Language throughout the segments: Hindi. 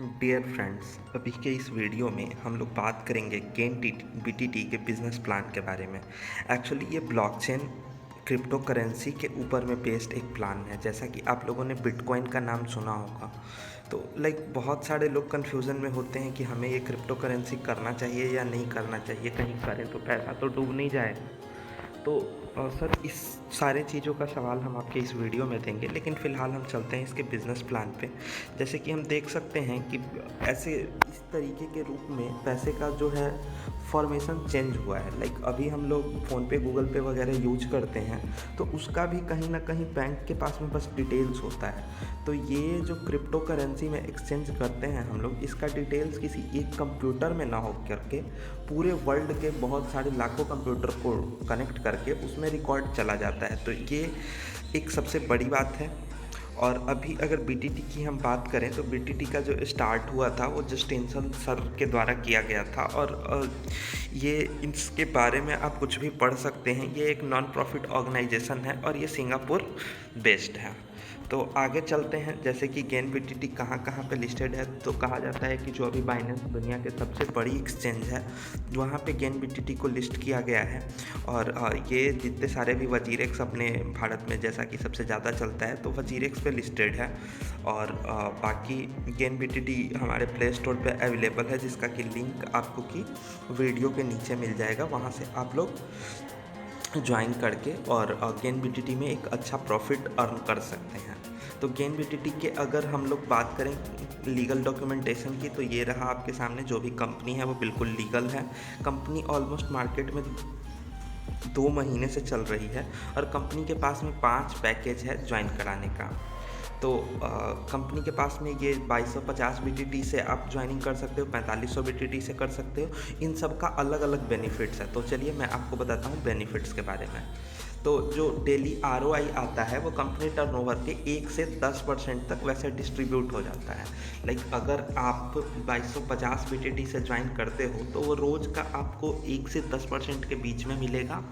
डियर फ्रेंड्स, अभी के इस वीडियो में हम लोग बात करेंगे गेन बीटीटी के बिजनेस प्लान के बारे में। एक्चुअली ये ब्लॉकचेन क्रिप्टो करेंसी के ऊपर में बेस्ड एक प्लान है। जैसा कि आप लोगों ने बिटकॉइन का नाम सुना होगा, तो बहुत सारे लोग कन्फ्यूज़न में होते हैं कि हमें ये क्रिप्टो करेंसी करना चाहिए या नहीं करना चाहिए, कहीं करें तो पैसा तो डूब नहीं जाएगा। तो सर, इस सारे चीज़ों का सवाल हम आपके इस वीडियो में देंगे, लेकिन फ़िलहाल हम चलते हैं इसके बिज़नेस प्लान पे। जैसे कि हम देख सकते हैं कि ऐसे इस तरीके के रूप में पैसे का जो है फॉर्मेशन चेंज हुआ है। अभी हम लोग फ़ोन पे, गूगल पे वगैरह यूज करते हैं, तो उसका भी कहीं ना कहीं बैंक के पास में बस डिटेल्स होता है। तो ये जो क्रिप्टो करेंसी में एक्सचेंज करते हैं हम लोग, इसका डिटेल्स किसी एक कंप्यूटर में ना हो करके पूरे वर्ल्ड के बहुत सारे लाखों कंप्यूटर को कनेक्ट करके उसमें रिकॉर्ड चला जाता है। तो ये एक सबसे बड़ी बात है। और अभी अगर बीटीटी की हम बात करें, तो बीटीटी का जो स्टार्ट हुआ था वो जस्टिनसन सर के द्वारा किया गया था। और ये इसके बारे में आप कुछ भी पढ़ सकते हैं। ये एक नॉन प्रॉफिट ऑर्गेनाइजेशन है और ये सिंगापुर बेस्ड है। तो आगे चलते हैं। जैसे कि गेन बीटीटी कहाँ कहाँ पे लिस्टेड है, तो कहा जाता है कि जो अभी बाइनेंस दुनिया के सबसे बड़ी एक्सचेंज है, वहाँ पे गेन बीटीटी को लिस्ट किया गया है। और ये जितने सारे भी वजीरेक्स अपने भारत में जैसा कि सबसे ज़्यादा चलता है, तो वजीरेक्स पे लिस्टेड है। और बाकी गेन बीटीटी हमारे प्ले स्टोर पे अवेलेबल है, जिसका कि लिंक आपको की वीडियो के नीचे मिल जाएगा। वहाँ से आप लोग ज्वाइन करके और गेन बीटीटी में एक अच्छा प्रॉफिट अर्न कर सकते हैं। तो गेन बीटीटी के अगर हम लोग बात करें लीगल डॉक्यूमेंटेशन की, तो ये रहा आपके सामने। जो भी कंपनी है वो बिल्कुल लीगल है। कंपनी ऑलमोस्ट मार्केट में 2 महीने से चल रही है और कंपनी के पास में 5 पैकेज है ज्वाइन कराने का। तो कंपनी के पास में ये 2250 बीटीटी से आप ज्वाइनिंग कर सकते हो, 4500 बीटीटी से कर सकते हो। इन सब का अलग अलग बेनिफिट्स है। तो चलिए मैं आपको बताता हूँ बेनिफिट्स के बारे में। तो जो डेली आरओआई आता है वो कंपनी टर्नओवर के 1 से 10% तक वैसे डिस्ट्रीब्यूट हो जाता है। अगर आप 2250 बीटीटी से ज्वाइन करते हो, तो वो रोज़ का आपको 1 से 10% के बीच में मिलेगा।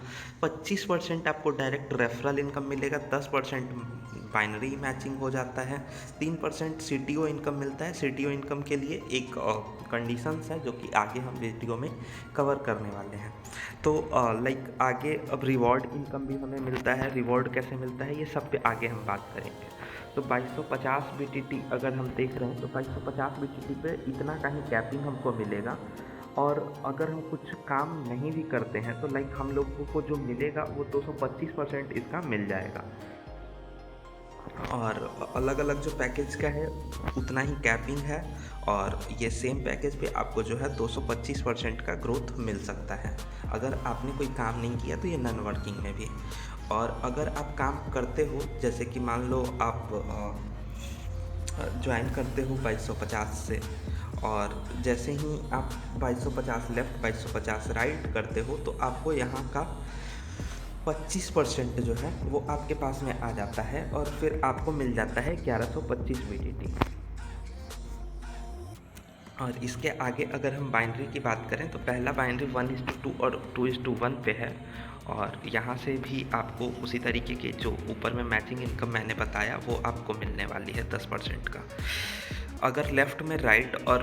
25% आपको डायरेक्ट रेफरल इनकम मिलेगा, 10% बाइनरी मैचिंग हो जाता है, 3% सीटीओ इनकम मिलता है। सीटीओ इनकम के लिए एक कंडीशंस है जो कि आगे हम वीडियो में कवर करने वाले हैं। तो आगे अब रिवॉर्ड इनकम भी हमें मिलता है। रिवॉर्ड कैसे मिलता है, ये सब पे आगे हम बात करेंगे। तो 2250 बीटीटी अगर हम देख रहे हैं, तो 2250 बीटीटी पे इतना का ही कैपिंग हमको मिलेगा। और अगर हम कुछ काम नहीं भी करते हैं, तो हम लोगों को जो मिलेगा वो 225% इसका मिल जाएगा। और अलग अलग जो पैकेज का है उतना ही कैपिंग है। और ये सेम पैकेज पे आपको जो है 225% का ग्रोथ मिल सकता है अगर आपने कोई काम नहीं किया, तो ये नॉन वर्किंग में भी। और अगर आप काम करते हो, जैसे कि मान लो आप ज्वाइन करते हो 2250 से, और जैसे ही आप 2250 लेफ़्ट 2250 राइट करते हो, तो आपको यहाँ का 25% जो है वो आपके पास में आ जाता है। और फिर आपको मिल जाता है 1125 बीटीटी। और इसके आगे अगर हम बाइनरी की बात करें, तो पहला बाइनरी 1:2 और 2:1 पे है। और यहाँ से भी आपको उसी तरीके के जो ऊपर में मैचिंग इनकम मैंने बताया वो आपको मिलने वाली है 10% का। अगर लेफ़्ट में राइट और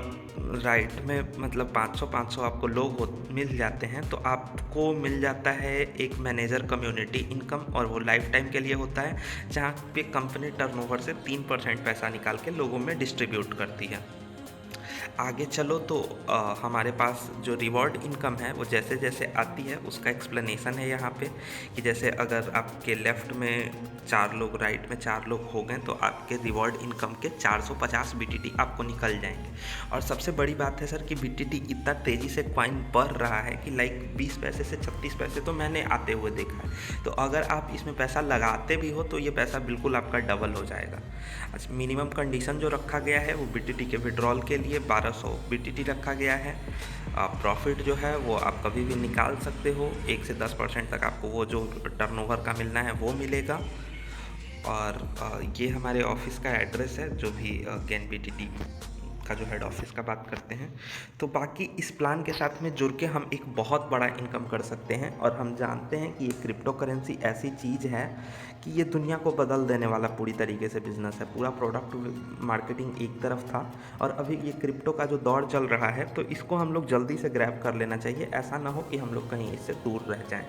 राइट में 500 आपको लोग मिल जाते हैं, तो आपको मिल जाता है एक मैनेजर कम्युनिटी इनकम। और वो लाइफ टाइम के लिए होता है, जहाँ पे कंपनी टर्नओवर से 3% पैसा निकाल के लोगों में डिस्ट्रीब्यूट करती है। आगे चलो तो हमारे पास जो रिवॉर्ड इनकम है वो जैसे जैसे आती है उसका एक्सप्लेनेशन है यहाँ पे। कि जैसे अगर आपके लेफ़्ट में 4 लोग, राइट में 4 लोग हो गए, तो आपके रिवॉर्ड इनकम के 450 बीटीटी आपको निकल जाएंगे। और सबसे बड़ी बात है सर कि बीटीटी इतना तेज़ी से कॉइन बढ़ रहा है कि 20 पैसे से 36 पैसे तो मैंने आते हुए देखा है। तो अगर आप इसमें पैसा लगाते भी हो, तो ये पैसा बिल्कुल आपका डबल हो जाएगा। अच्छा, मिनिमम कंडीशन जो रखा गया है वो बीटीटी के विड्रॉल के लिए 1200 बीटीटी रखा गया है। प्रॉफिट जो है वो आप कभी भी निकाल सकते हो, 1 से 10% तक आपको वो जो टर्नओवर का मिलना है वो मिलेगा। और ये हमारे ऑफिस का एड्रेस है, जो भी गेन बीटीटी इसका जो हेड ऑफिस का बात करते हैं, तो बाकी इस प्लान के साथ में जुड़ के हम एक बहुत बड़ा इनकम कर सकते हैं। और हम जानते हैं कि ये क्रिप्टो करेंसी ऐसी चीज़ है कि ये दुनिया को बदल देने वाला पूरी तरीके से बिज़नेस है। पूरा प्रोडक्ट मार्केटिंग एक तरफ था और अभी ये क्रिप्टो का जो दौर चल रहा है, तो इसको हम लोग जल्दी से ग्रैब कर लेना चाहिए। ऐसा ना हो कि हम लोग कहीं इससे दूर रह जाएं।